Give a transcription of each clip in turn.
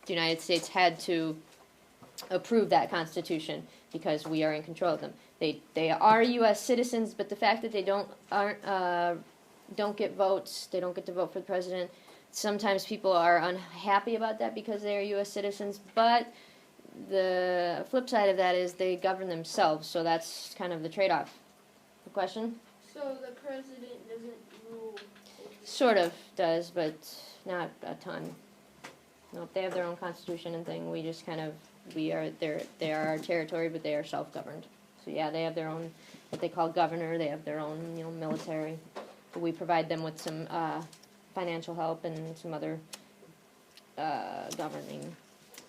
the United States had to approve that Constitution because we are in control of them. They are U.S. citizens, but the fact that they don't get votes, they don't get to vote for the president. Sometimes people are unhappy about that because they are U.S. citizens, but the flip side of that is they govern themselves, so that's kind of the trade-off. The question? So the president doesn't rule? Sort of does, but not a ton. Nope, they have their own constitution and thing. We just kind of, they are our territory, but they are self-governed. So yeah, they have their own, what they call governor. They have their own, military. But we provide them with some financial help and some other governing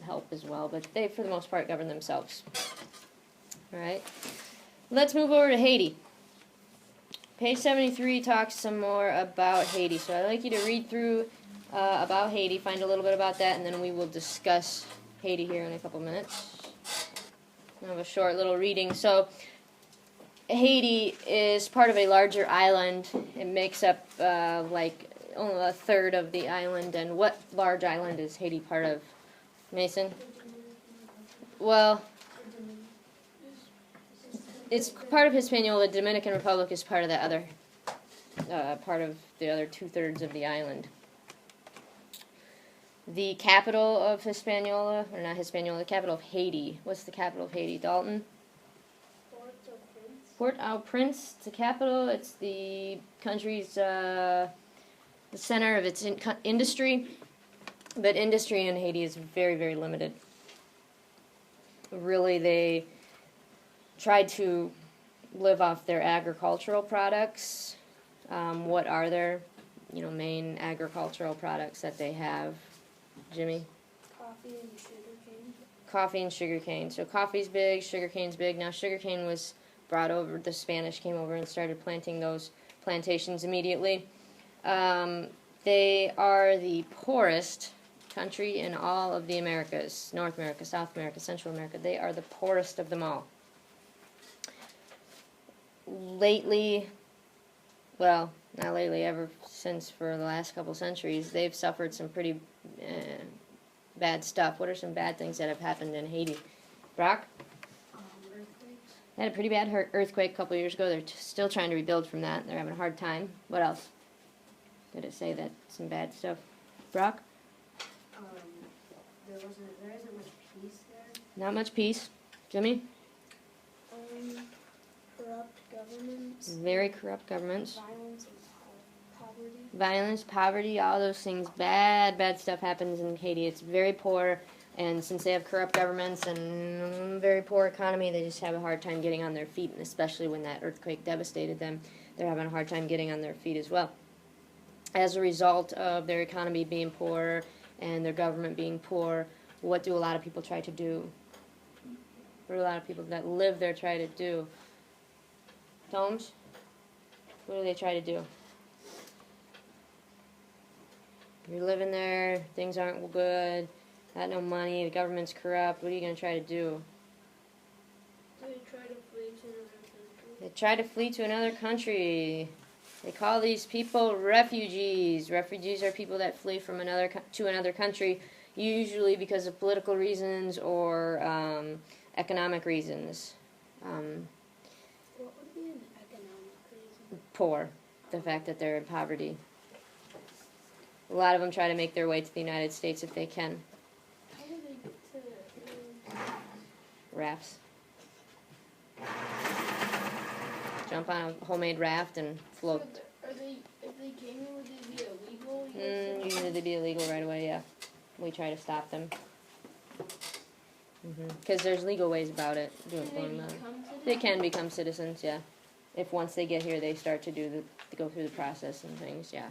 help as well. But they, for the most part, govern themselves. All right. Let's move over to Haiti. Page 73 talks some more about Haiti. So I'd like you to read through about Haiti, find a little bit about that, and then we will discuss Haiti here in a couple minutes. I have a short little reading. So Haiti is part of a larger island. It makes up like only a third of the island. And what large island is Haiti part of, Mason? Well, it's part of Hispaniola. The Dominican Republic is part of that other, part of the other 2/3 of the island. The capital of Hispaniola, or not Hispaniola, the capital of Haiti. What's the capital of Haiti, Dalton? Port-au-Prince. It's the capital. It's the country's the center of its industry. But industry in Haiti is very, very limited. Really, they tried to live off their agricultural products. What are their, main agricultural products that they have, Jimmy? Coffee and sugarcane. Coffee and sugarcane. So coffee's big, sugarcane's big. Now sugarcane was brought over, the Spanish came over and started planting those plantations immediately. They are the poorest country in all of the Americas, North America, South America, Central America. They are the poorest of them all. Lately, well, not lately, ever since for the last couple centuries, they've suffered some pretty bad stuff. What are some bad things that have happened in Haiti? Brock? Earthquakes. They had a pretty bad earthquake a couple years ago. They're still trying to rebuild from that. They're having a hard time. What else? Did it say that some bad stuff? Brock? There isn't much peace there. Not much peace. Jimmy? Corrupt governments. Very corrupt governments. Violence and poverty. Violence, poverty, all those things. Bad stuff happens in Haiti. It's very poor, and since they have corrupt governments and very poor economy, they just have a hard time getting on their feet, and especially when that earthquake devastated them, they're having a hard time getting on their feet as well. As a result of their economy being poor and their government being poor, what do a lot of people try to do? What do a lot of people that live there try to do? Tomes? What do they try to do? You're living there, things aren't good, got no money, the government's corrupt, what are you going to try to do? They try to flee to another country. They try to flee to another country. They call these people refugees. Refugees are people that flee from to another country, usually because of political reasons or economic reasons. What would be an economic reason? Poor. The fact that they're in poverty. A lot of them try to make their way to the United States if they can. How do they get to Rafts. Jump on a homemade raft and float. So if they came here, would they be illegal? Usually they'd be illegal right away, yeah. We try to stop them. Because there's legal ways about it. They can become citizens, yeah. If once they get here, they start to go through the process and things, yeah.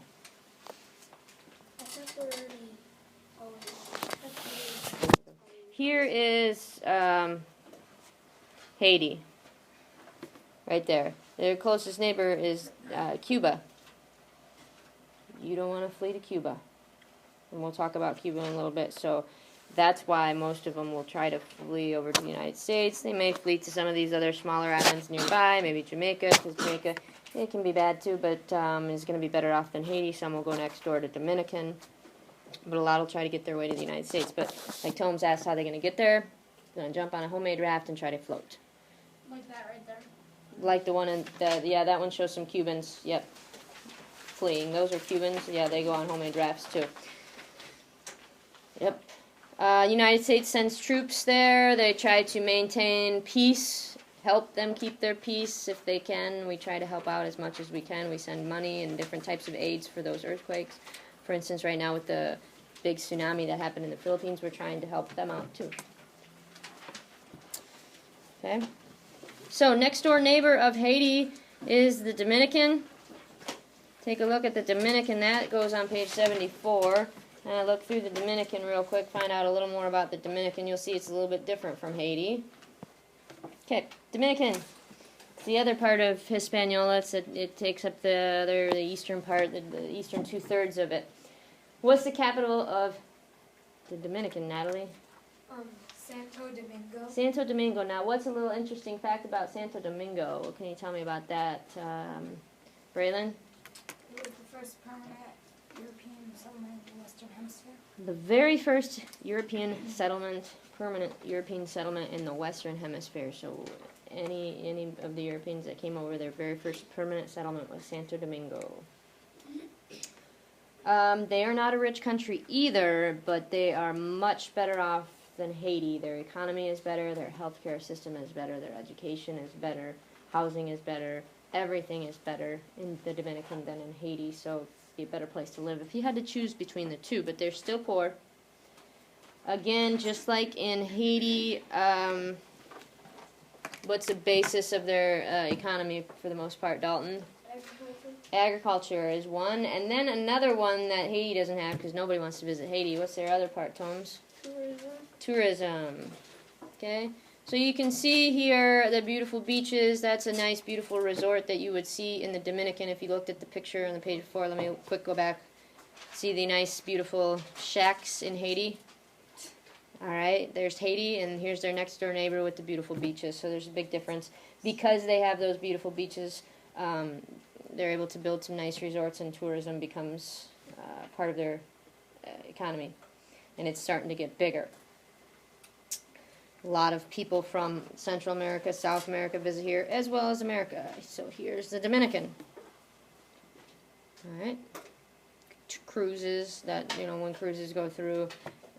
I thought they already. Here is Haiti. Right there. Their closest neighbor is Cuba. You don't want to flee to Cuba. And we'll talk about Cuba in a little bit. So that's why most of them will try to flee over to the United States. They may flee to some of these other smaller islands nearby, maybe Jamaica, because Jamaica, it can be bad too, but is going to be better off than Haiti. Some will go next door to Dominican. but a lot will try to get their way to the United States. But like Tomes asked how they're going to get there, they're going to jump on a homemade raft and try to float. Like that right there. Like the one in yeah, that one shows some Cubans. Yep, fleeing. Those are Cubans. Yeah, they go on homemade rafts too. Yep. United States sends troops there. They try to maintain peace, help them keep their peace if they can. We try to help out as much as we can. We send money and different types of aids for those earthquakes. For instance, right now with the big tsunami that happened in the Philippines, we're trying to help them out too. Okay. So next door neighbor of Haiti is the Dominican. Take a look at the Dominican. That goes on page 74. And I look through the Dominican real quick, find out a little more about the Dominican. You'll see it's a little bit different from Haiti. Okay, Dominican. It's the other part of Hispaniola. It takes up the eastern part, the eastern 2/3 of it. What's the capital of the Dominican, Natalie? Santo Domingo. Santo Domingo. Now, what's a little interesting fact about Santo Domingo? What can you tell me about that, Braylon? It was the first permanent European settlement in the Western Hemisphere. The very first permanent European settlement in the Western Hemisphere. So any of the Europeans that came over, their very first permanent settlement was Santo Domingo. They are not a rich country either, but they are much better off than Haiti. Their economy is better, their healthcare system is better, their education is better, housing is better, everything is better in the Dominican than in Haiti, so it'd be a better place to live if you had to choose between the two, but they're still poor. Again, just like in Haiti, what's the basis of their economy for the most part, Dalton? Agriculture is one, and then another one that Haiti doesn't have because nobody wants to visit Haiti. What's their other part, Tomes? Tourism. Okay, so you can see here the beautiful beaches. That's a nice, beautiful resort that you would see in the Dominican if you looked at the picture on the page before. Let me quick go back. See the nice, beautiful shacks in Haiti. All right, there's Haiti, and here's their next door neighbor with the beautiful beaches. So there's a big difference. Because they have those beautiful beaches, they're able to build some nice resorts, and tourism becomes part of their economy. And it's starting to get bigger. A lot of people from Central America, South America visit here, as well as America. So here's the Dominican. All right. Cruises, that, you know, when cruises go through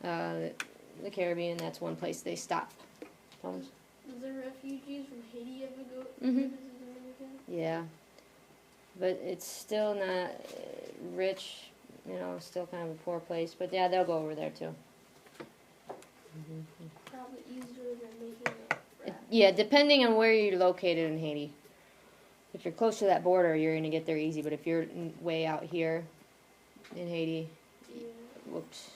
the Caribbean, that's one place they stop. Thomas? Does the refugees from Haiti ever go Mm-hmm. visit the Dominican? Yeah. But it's still not rich, you know, still kind of a poor place. But yeah, they'll go over there too. Mm-hmm. Probably easier than making it. Yeah, depending on where you're located in Haiti. If you're close to that border, you're going to get there easy. But if you're way out here in Haiti, whoops,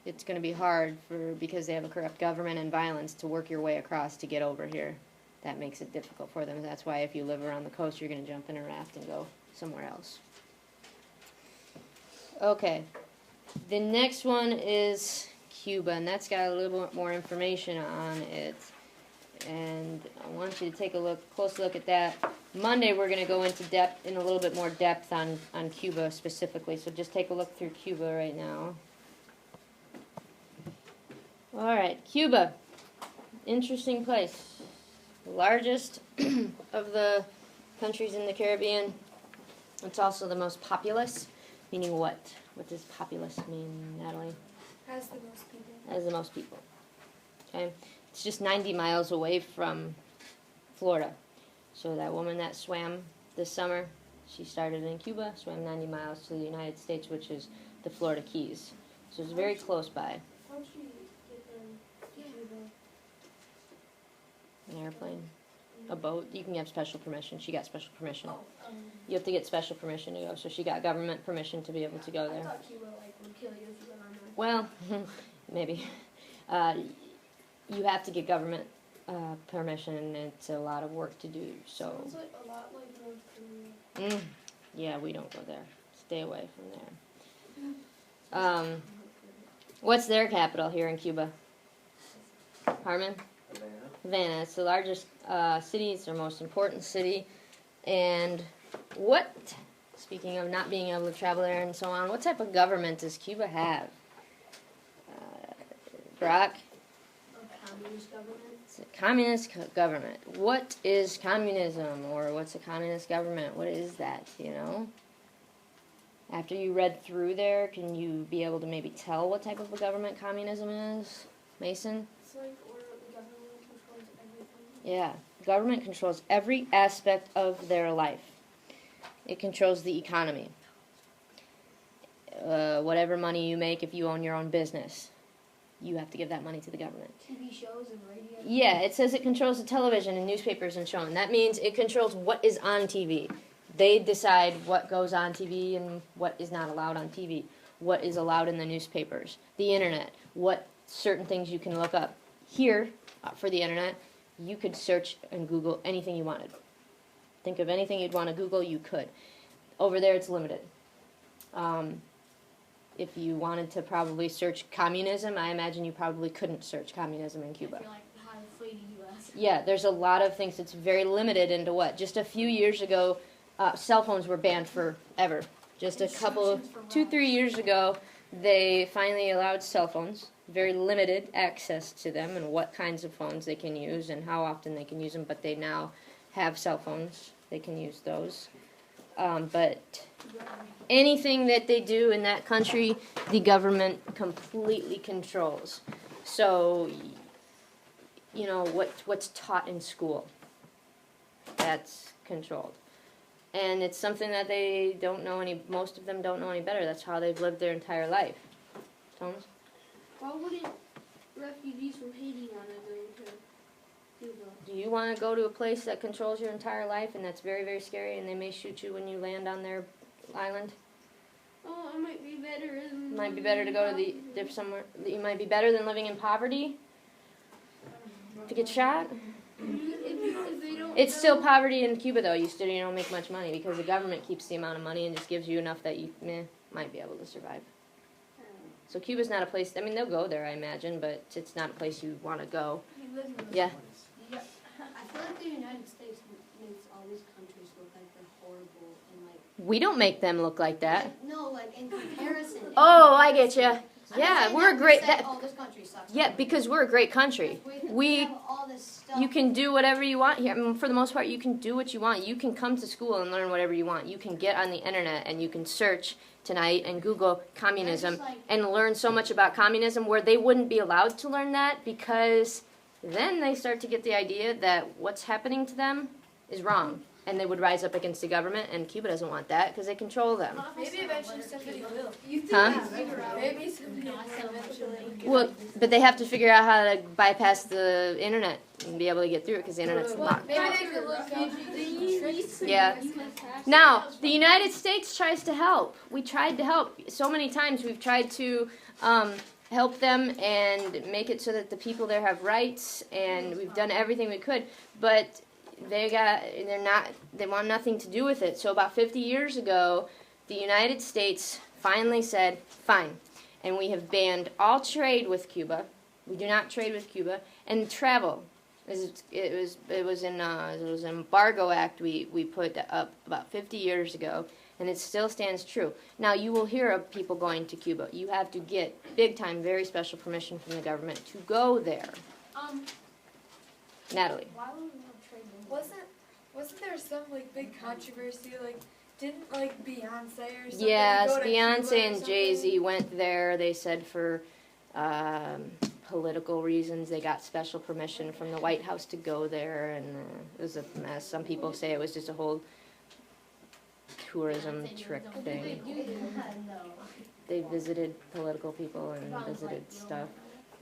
it's going to be hard because they have a corrupt government and violence to work your way across to get over here. That makes it difficult for them. That's why if you live around the coast, you're going to jump in a raft and go somewhere else. Okay. The next one is Cuba, and that's got a little bit more information on it. And I want you to take a close look at that. Monday we're going to go into a little bit more depth on Cuba specifically. So just take a look through Cuba right now. All right, Cuba. Interesting place. The largest of the countries in the Caribbean. It's also the most populous. Meaning what? What does populous mean, Natalie? Has the most people. Has the most people. Okay. It's just 90 miles away from Florida. So that woman that swam this summer, she started in Cuba, swam 90 miles to the United States, which is the Florida Keys. So it's very close by. How'd she get there to Cuba? An airplane, a boat. You can have special permission. She got special permission. Oh, You have to get special permission to go. So she got government permission to be able to go there. I thought Cuba would kill you if you went on there. Well, maybe. You have to get government permission, and it's a lot of work to do. So. Sounds like a lot like North Korea. Yeah, we don't go there. Stay away from there. What's their capital here in Cuba? Harmon? Havana. It's the largest city. It's their most important city. And what Speaking of not being able to travel there and so on, what type of government does Cuba have? Brock? A communist government. It's a communist government. What is communism, or what's a communist government? What is that, you know? After you read through there, can you be able to maybe tell what type of a government communism is? Mason? It's like where the government controls everything. Yeah. Government controls every aspect of their life. It controls the economy. Whatever money you make, if you own your own business, you have to give that money to the government. TV shows and radio. Yeah, it says it controls the television and newspapers and shown. That means it controls what is on TV. They decide what goes on TV and what is not allowed on TV, what is allowed in the newspapers, the internet, what certain things you can look up. Here, for the internet, you could search and Google anything you wanted. Think of anything you'd want to Google, you could. Over there, it's limited. If you wanted to probably search communism, I imagine you probably couldn't search communism in Cuba. I feel like how to flee the U.S. Yeah, there's a lot of things that's very limited into what. Just a few years ago, cell phones were banned forever. Just a couple, 2-3 years ago, they finally allowed cell phones. Very limited access to them and what kinds of phones they can use and how often they can use them, but they now have cell phones. They can use those. But anything that they do in that country, the government completely controls. So, you know, what's taught in school, that's controlled. And it's something that they don't know most of them don't know any better. That's how they've lived their entire life. Thomas? Why wouldn't refugees from Haiti want to go to Cuba? Do you want to go to a place that controls your entire life and that's very, very scary and they may shoot you when you land on their island? Oh, it might be better. It might be better to go to somewhere. It might be better than living in poverty to get shot. If they don't It's know- still poverty in Cuba though. You don't make much money because the government keeps the amount of money and just gives you enough that you might be able to survive. So Cuba's not a place. I mean, they'll go there, I imagine, but it's not a place you want to go. Yeah. I feel like the United States makes all these countries look like they're horrible and like. We don't make them look like that. No, like in comparison. Oh, I get you. I'm not Yeah, saying we're that a great. we say, That, oh, this country sucks. yeah, because we're a great country. We have all this stuff. You can do whatever you want here. I mean, for the most part, you can do what you want. You can come to school and learn whatever you want. You can get on the internet and you can search tonight and Google communism and learn so much about communism where they wouldn't be allowed to learn that because then they start to get the idea that what's happening to them is wrong. And they would rise up against the government, and Cuba doesn't want that because they control them. Maybe eventually somebody will. Huh? Maybe somebody will eventually. Well, but they have to figure out how to bypass the internet and be able to get through it because the internet's locked. Maybe they could look into Yeah. Now, the United States tries to help. We tried to help. So many times we've tried to help them and make it so that the people there have rights, and we've done everything we could. But they want nothing to do with it. So about 50 years ago, the United States finally said, fine. And we have banned all trade with Cuba. We do not trade with Cuba. And travel. It was an embargo act we put up about 50 years ago, and it still stands true. Now, you will hear of people going to Cuba. You have to get big-time, very special permission from the government to go there. Natalie. Why would we have trade with them? Wasn't there some like big controversy? Like, didn't like Beyonce or something Yes, go to Cuba Beyonce or and something? Jay-Z went there. They said for political reasons they got special permission from the White House to go there, and it was a mess. Some people say it was just a whole tourism trick thing. They visited political people and visited stuff.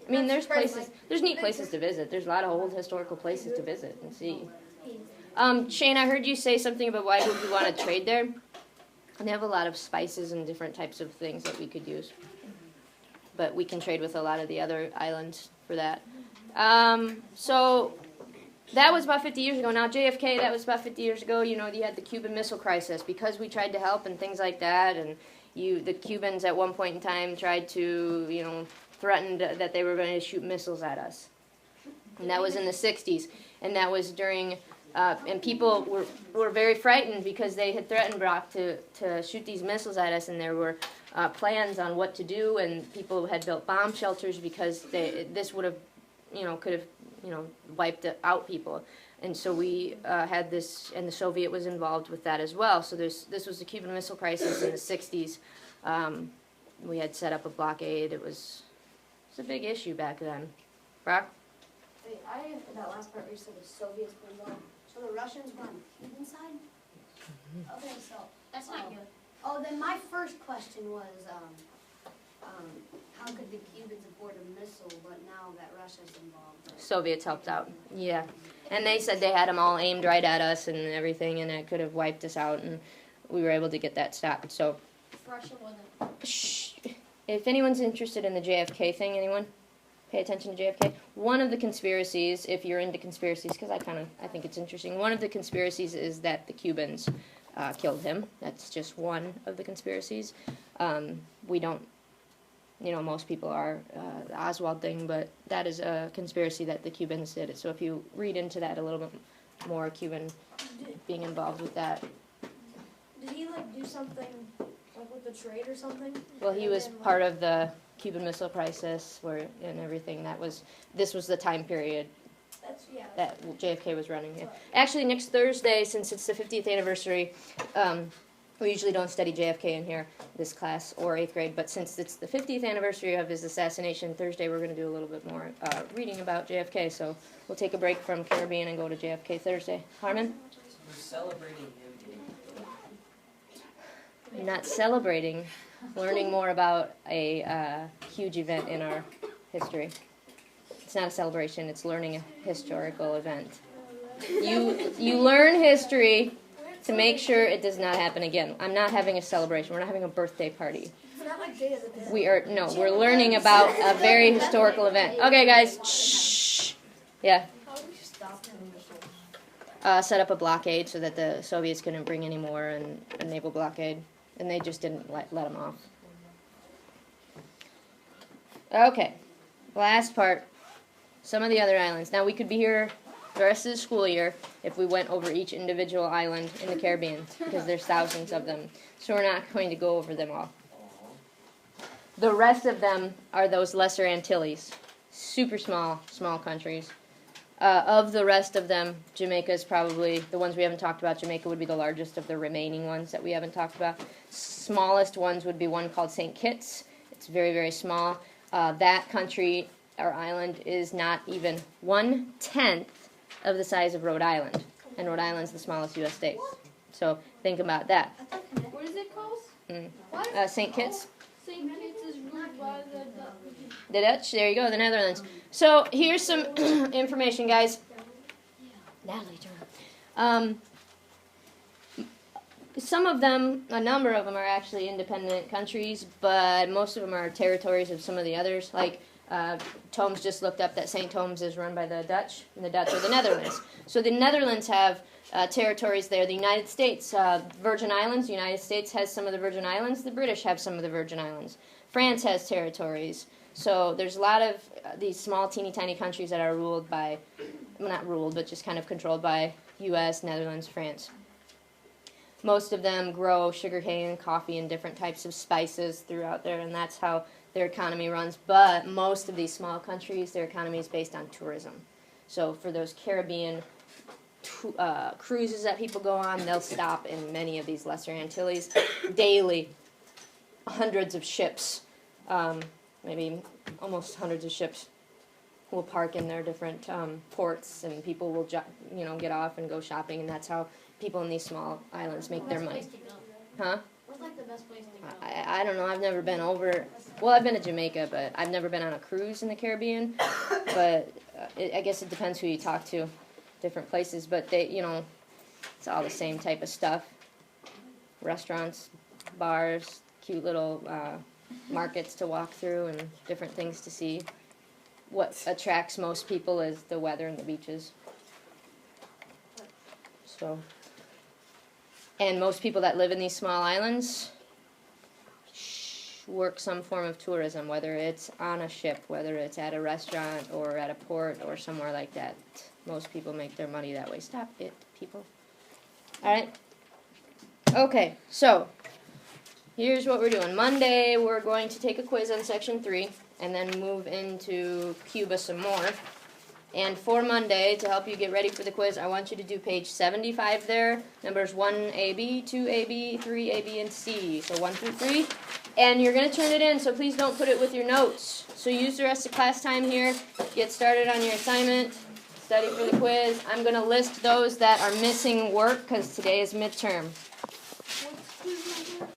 I mean, there's neat places to visit. There's a lot of old historical places to visit and see. Shane, I heard you say something about why would we want to trade there? And they have a lot of spices and different types of things that we could use. But we can trade with a lot of the other islands for that. So that was about 50 years ago. Now JFK, that was about 50 years ago. You know, you had the Cuban Missile Crisis because we tried to help and things like that. And the Cubans at one point in time tried to, threatened that they were going to shoot missiles at us. And that was in the 60s. And that was during And people were very frightened because they had threatened Brock to shoot these missiles at us, and there were plans on what to do, and people had built bomb shelters because this would have, could have, wiped out people. And so we had this, and the Soviet was involved with that as well. So this was the Cuban Missile Crisis in the 60s. We had set up a blockade. It was a big issue back then. Brock? Wait, that last part where you said the Soviets were involved. So the Russians were on the Cuban side? Okay, so That's not good. Oh, then my first question was, how could the Cubans afford a missile, but now that Russia's involved? Soviets helped out. Yeah. And they said they had them all aimed right at us and everything, and it could have wiped us out, and we were able to get that stopped. So, Russia wasn't. shh. If anyone's interested in the JFK thing, anyone? Pay attention to JFK. One of the conspiracies, if you're into conspiracies, because I think it's interesting, one of the conspiracies is that the Cubans killed him. That's just one of the conspiracies. We don't, most people are the Oswald thing, but that is a conspiracy that the Cubans did it. So if you read into that a little bit more, Cuban being involved with that. Did he do something with the trade or something? Well, he was part of the Cuban Missile Crisis and everything. This was the time period that JFK was running. Yeah. Actually, next Thursday, since it's the 50th anniversary, we usually don't study JFK in here, this class, or 8th grade, but since it's the 50th anniversary of his assassination, Thursday we're going to do a little bit more reading about JFK, so we'll take a break from Caribbean and go to JFK Thursday. Harmon? We're celebrating him getting Not celebrating, learning more about a huge event in our history. It's not a celebration, it's learning a historical event. You learn history to make sure it does not happen again. I'm not having a celebration. We're not having a birthday party. It's not like Day of the Dead. We're learning about a very historical event. Okay, guys. Shh. Yeah. How do we stop them? Set up a blockade so that the Soviets couldn't bring any more, and a naval blockade. And they just didn't let them off. Okay. Last part. Some of the other islands. Now, we could be here the rest of the school year if we went over each individual island in the Caribbean, because there's thousands of them. So we're not going to go over them all. The rest of them are those Lesser Antilles. Super small countries. Of the rest of them, Jamaica is probably, the ones we haven't talked about, Jamaica would be the largest of the remaining ones that we haven't talked about. Smallest ones would be one called St. Kitts. It's very, very small. That country, or island, is not even 1/10 of the size of Rhode Island. And Rhode Island's the smallest U.S. state. So think about that. What is it called? St. Kitts. St. Kitts is ruled by The Dutch, there you go, the Netherlands. So here's some information, guys. Natalie, turn. Some of them, a number of them, are actually independent countries, but most of them are territories of some of the others. Like Tomes just looked up that St. Tomes is run by the Dutch, and the Dutch are the Netherlands. So the Netherlands have territories there. The United States, Virgin Islands, the United States has some of the Virgin Islands. The British have some of the Virgin Islands. France has territories. So there's a lot of these small, teeny tiny countries that are ruled by, well, not ruled, but just kind of controlled by U.S., Netherlands, France. Most of them grow sugarcane, coffee, and different types of spices throughout there, and that's how their economy runs. But most of these small countries, their economy is based on tourism. So for those Caribbean cruises that people go on, they'll stop in many of these Lesser Antilles daily. Hundreds of ships, maybe almost hundreds of ships, will park in their different ports, and people will get off and go shopping, and that's how people in these small islands make their money. Huh? What's the best place to go? I don't know. I've never been over. Well, I've been to Jamaica, but I've never been on a cruise in the Caribbean. But I guess it depends who you talk to. Different places, but they, it's all the same type of stuff. Restaurants, bars, cute little markets to walk through, and different things to see. What attracts most people is the weather and the beaches. So. And most people that live in these small islands work some form of tourism, whether it's on a ship, whether it's at a restaurant or at a port or somewhere like that. most people make their money that way. Stop it, people. Alright? Okay, so here's what we're doing. Monday, we're going to take a quiz on section 3 and then move into Cuba some more. And for Monday, to help you get ready for the quiz, I want you to do page 75 there. Numbers 1AB, 2AB, 3AB, and C. So 1 through 3. And you're going to turn it in, so please don't put it with your notes. So use the rest of class time here. Get started on your assignment. Study for the quiz. I'm going to list those that are missing work because today is midterm.